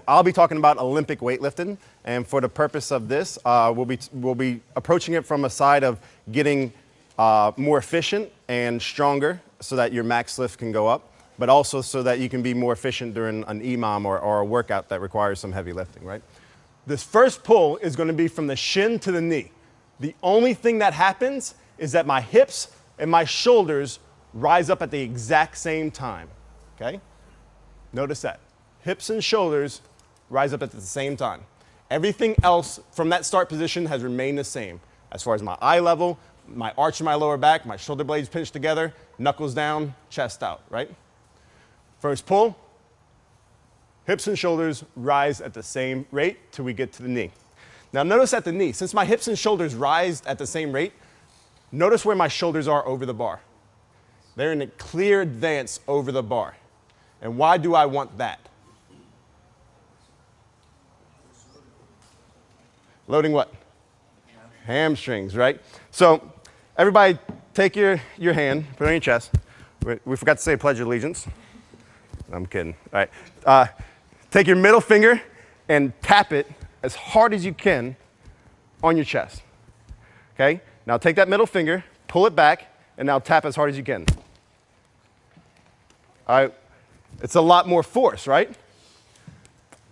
I'll be talking about Olympic weightlifting, and for the purpose of this, we'll be approaching it from a side of getting more efficient and stronger so that your max lift can go up, but also so that you can be more efficient during an EMOM or a workout that requires some heavy lifting, right? This first pull is going to be from the shin to the knee. The only thing that happens is that my hips and my shoulders rise up at the exact same time, okay? Notice that. Hips and shoulders rise up at the same time. Everything else from that start position has remained the same. As far as my eye level, my arch in my lower back, my shoulder blades pinched together, knuckles down, chest out, right? First pull, hips and shoulders rise at the same rate till we get to the knee. Now notice at the knee, since my hips and shoulders rise at the same rate, notice where my shoulders are over the bar. They're in a clear advance over the bar. And why do I want that? Loading what? Hamstrings, right? So everybody take your hand, put it on your chest. We forgot to say Pledge of Allegiance. I'm kidding. All right. Take your middle finger and tap it as hard as you can on your chest. Okay? Now take that middle finger, pull it back, and now tap as hard as you can. All right. It's a lot more force, right?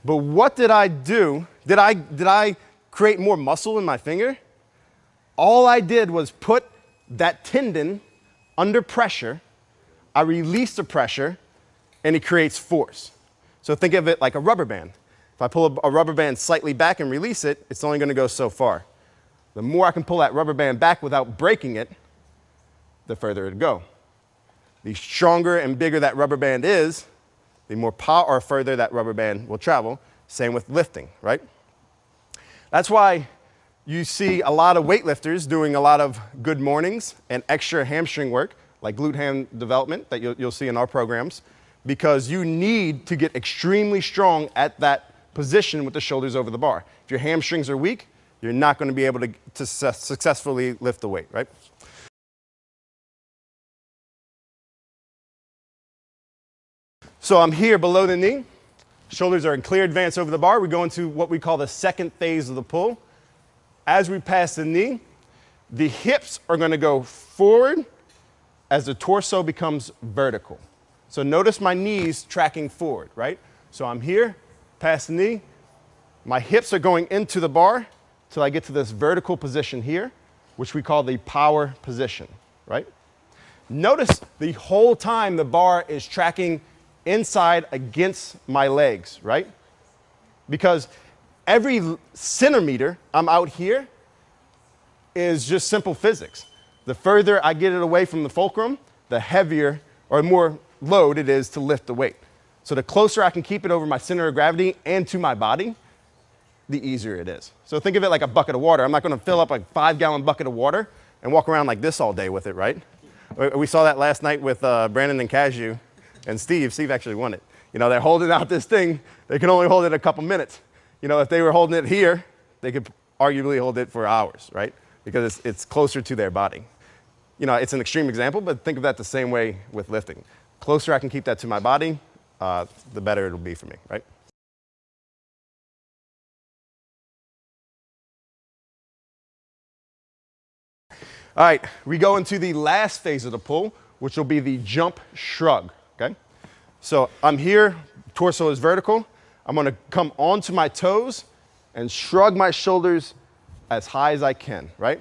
But what did I do? Did I create more muscle in my finger? All I did was put that tendon under pressure. I release the pressure, and it creates force. So think of it like a rubber band. If I pull a rubber band slightly back and release it, it's only going to go so far. The more I can pull that rubber band back without breaking it, the further it'll go. The stronger and bigger that rubber band is, the more power or further that rubber band will travel. Same with lifting, right? That's why you see a lot of weightlifters doing a lot of good mornings and extra hamstring work, like glute ham development that you'll see in our programs, because you need to get extremely strong at that position with the shoulders over the bar. If your hamstrings are weak, you're not going to be able to successfully lift the weight, right? So I'm here below the knee. Shoulders are in clear advance over the bar. We go into what we call the second phase of the pull. As we pass the knee, the hips are going to go forward as the torso becomes vertical. So notice my knees tracking forward, right? So I'm here, past the knee. My hips are going into the bar till I get to this vertical position here, which we call the power position, right? Notice the whole time the bar is tracking inside against my legs, right? Because every centimeter I'm out here is just simple physics. The further I get it away from the fulcrum, the heavier or more load it is to lift the weight. So the closer I can keep it over my center of gravity and to my body, the easier it is. So think of it like a bucket of water. I'm not going to fill up a 5-gallon bucket of water and walk around like this all day with it, right? We saw that last night with Brandon and Cashew. And Steve actually won it. You know, they're holding out this thing. They can only hold it a couple minutes. You know, if they were holding it here, they could arguably hold it for hours, right? Because it's closer to their body. You know, it's an extreme example, but think of that the same way with lifting. Closer I can keep that to my body, the better it'll be for me, right? All right, we go into the last phase of the pull, which will be the jump shrug. Okay, so I'm here, torso is vertical. I'm going to come onto my toes and shrug my shoulders as high as I can, right?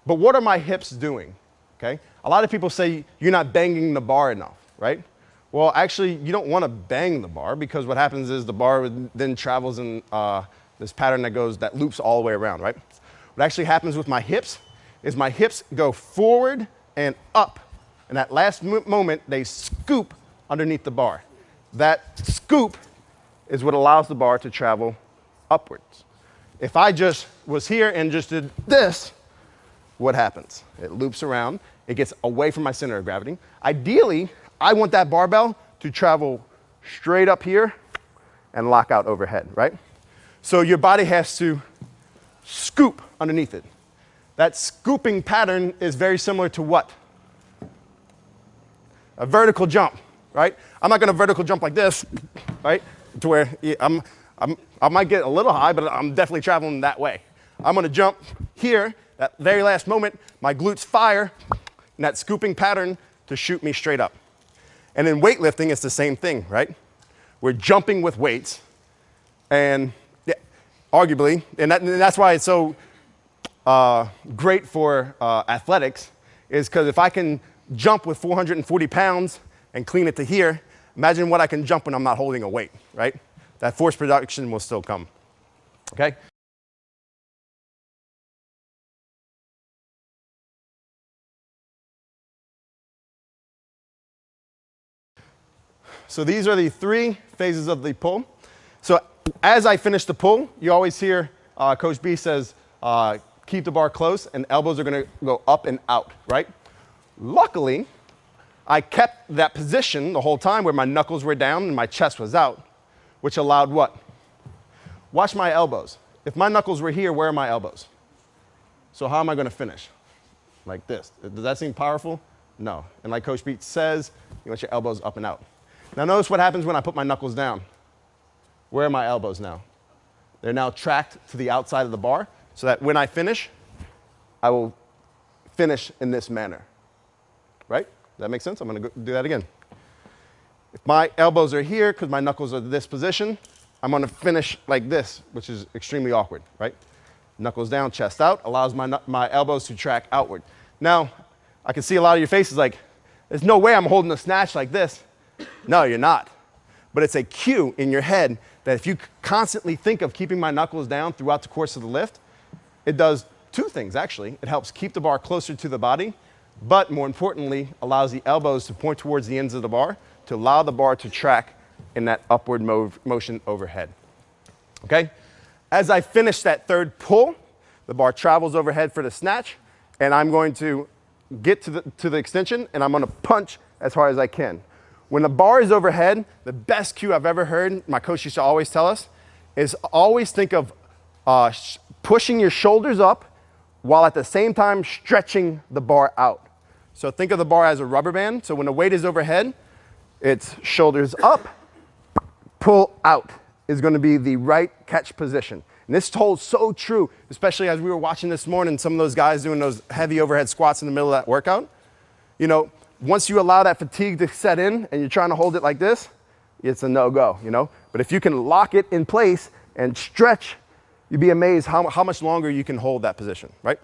But what are my hips doing? Okay, a lot of people say you're not banging the bar enough, right? Well, actually, you don't want to bang the bar because what happens is the bar then travels in this pattern that loops all the way around, right? What actually happens with my hips is my hips go forward and up. And that last moment, they scoop underneath the bar. That scoop is what allows the bar to travel upwards. If I just was here and just did this, what happens? It loops around. It gets away from my center of gravity. Ideally, I want that barbell to travel straight up here and lock out overhead, right? So your body has to scoop underneath it. That scooping pattern is very similar to what? A vertical jump, right? I'm not going to vertical jump like this, right? to where I might get a little high, but I'm definitely traveling that way. I'm gonna jump here, that very last moment, my glutes fire, in that scooping pattern to shoot me straight up. And in weightlifting, it's the same thing, right? We're jumping with weights, and yeah, arguably, and that's why it's so great for athletics, is because if I can jump with 440 pounds and clean it to here, imagine what I can jump when I'm not holding a weight, right? That force production will still come, okay? So these are the 3 phases of the pull. So as I finish the pull, you always hear Coach B says, keep the bar close and elbows are gonna go up and out, right? Luckily, I kept that position the whole time where my knuckles were down and my chest was out, which allowed what? Watch my elbows. If my knuckles were here, where are my elbows? So how am I gonna finish? Like this. Does that seem powerful? No. And like Coach B says, you want your elbows up and out. Now notice what happens when I put my knuckles down. Where are my elbows now? They're now tracked to the outside of the bar so that when I finish, I will finish in this manner. Right? Does that make sense? I'm going to do that again. If my elbows are here because my knuckles are this position, I'm going to finish like this, which is extremely awkward, right? Knuckles down, chest out, allows my elbows to track outward. Now, I can see a lot of your faces like, there's no way I'm holding a snatch like this. No, you're not. But it's a cue in your head that if you constantly think of keeping my knuckles down throughout the course of the lift, it does 2 things, actually. It helps keep the bar closer to the body, but more importantly, allows the elbows to point towards the ends of the bar to allow the bar to track in that upward motion overhead. Okay? As I finish that 3rd pull, the bar travels overhead for the snatch, and I'm going to get to the extension, and I'm going to punch as hard as I can. When the bar is overhead, the best cue I've ever heard, my coach used to always tell us, is always think of pushing your shoulders up while at the same time stretching the bar out. So think of the bar as a rubber band. So when the weight is overhead, it's shoulders up, pull out is going to be the right catch position. And this holds so true, especially as we were watching this morning, some of those guys doing those heavy overhead squats in the middle of that workout. You know, once you allow that fatigue to set in and you're trying to hold it like this, it's a no-go, you know? But if you can lock it in place and stretch, you'd be amazed how much longer you can hold that position, right?